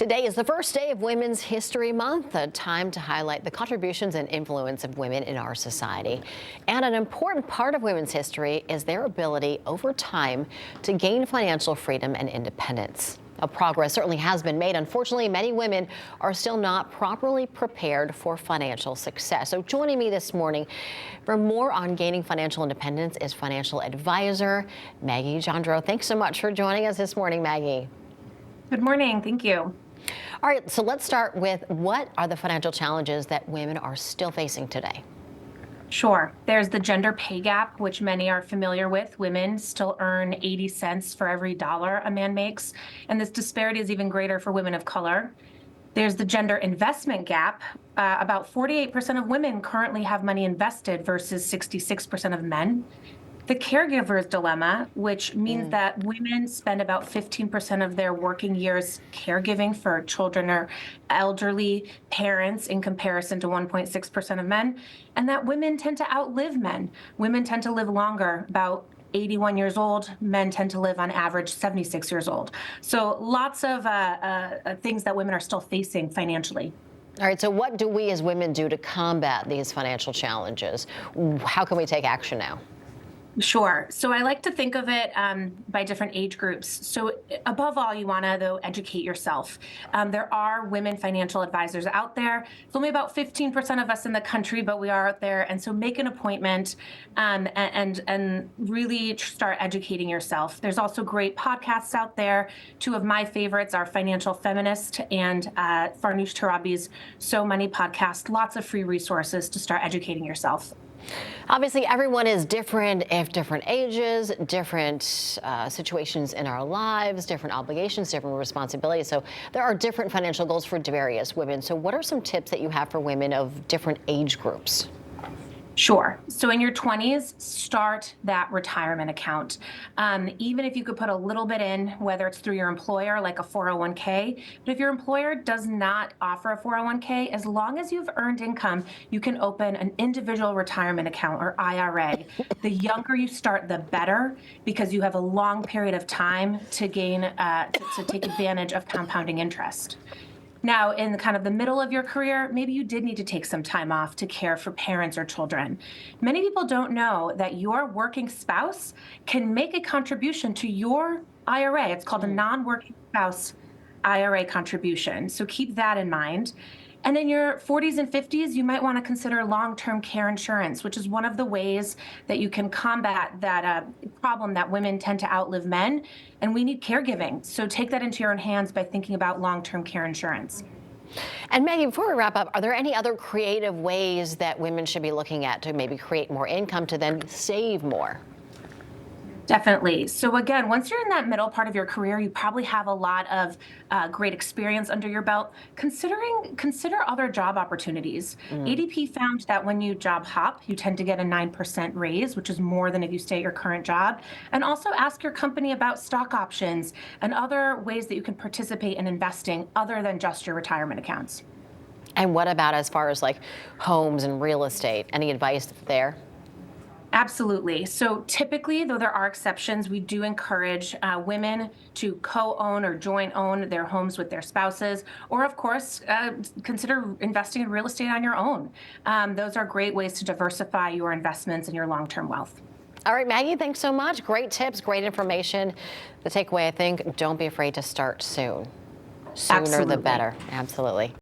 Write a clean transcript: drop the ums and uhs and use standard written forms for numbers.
Today is the first day of Women's History Month, a time to highlight the contributions and influence of women in our society. And an important part of women's history is their ability over time to gain financial freedom and independence. Now, progress certainly has been made. Unfortunately, many women are still not properly prepared for financial success. So joining me this morning for more on gaining financial independence is financial advisor Maggie Johndrow. Thanks so much for joining us this morning, Maggie. Good morning. Thank you. All right, so let's start with what are the financial challenges that women are still facing today? Sure. There's the gender pay gap, which many are familiar with. Women still earn 80 cents for every dollar a man makes, and this disparity is even greater for women of color. There's the gender investment gap. About 48% of women currently have money invested versus 66% of men. The caregiver's dilemma, which means that women spend about 15% of their working years caregiving for children or elderly parents in comparison to 1.6% of men, and that women tend to outlive men. Women tend to live longer, about 81 years old. Men tend to live on average 76 years old. So lots of things that women are still facing financially. All right, so what do we as women do to combat these financial challenges? How can we take action now? Sure. So I like to think of it by different age groups. So above all, you want to, though, educate yourself. There are women financial advisors out there. It's only about 15% of us in the country, but we are out there. And so make an appointment and really start educating yourself. There's also great podcasts out there. Two of my favorites are Financial Feminist and Farnoosh Torabi's So Money podcast. Lots of free resources to start educating yourself. Obviously, everyone is different at different ages, different situations in our lives, different obligations, different responsibilities. So there are different financial goals for various women. So what are some tips that you have for women of different age groups? Sure. So in your 20s, start that retirement account. Even if you could put a little bit in, whether it's through your employer, like a 401k, but if your employer does not offer a 401k, as long as you've earned income, you can open an individual retirement account or IRA. The younger you start, the better, because you have a long period of time to gain, to take advantage of compounding interest. Now, in kind of the middle of your career, maybe you did need to take some time off to care for parents or children. Many people don't know that your working spouse can make a contribution to your IRA. It's called a non-working spouse IRA contribution. So keep that in mind. And in your 40s and 50s, you might want to consider long-term care insurance, which is one of the ways that you can combat that problem that women tend to outlive men, and we need caregiving. So take that into your own hands by thinking about long-term care insurance. And Maggie, before we wrap up, are there any other creative ways that women should be looking at to maybe create more income to then save more? Definitely. So again, once you're in that middle part of your career, you probably have a lot of great experience under your belt. Consider other job opportunities. ADP found that when you job hop, you tend to get a 9% raise, which is more than if you stay at your current job. And also ask your company about stock options and other ways that you can participate in investing other than just your retirement accounts. And what about as far as like homes and real estate? Any advice there? Absolutely. So typically, though there are exceptions, we do encourage women to co-own or joint own their homes with their spouses, or of course, consider investing in real estate on your own. Those are great ways to diversify your investments and your long-term wealth. All right, Maggie, thanks so much. Great tips, great information. The takeaway, I think, don't be afraid to start soon. Sooner the better. Absolutely.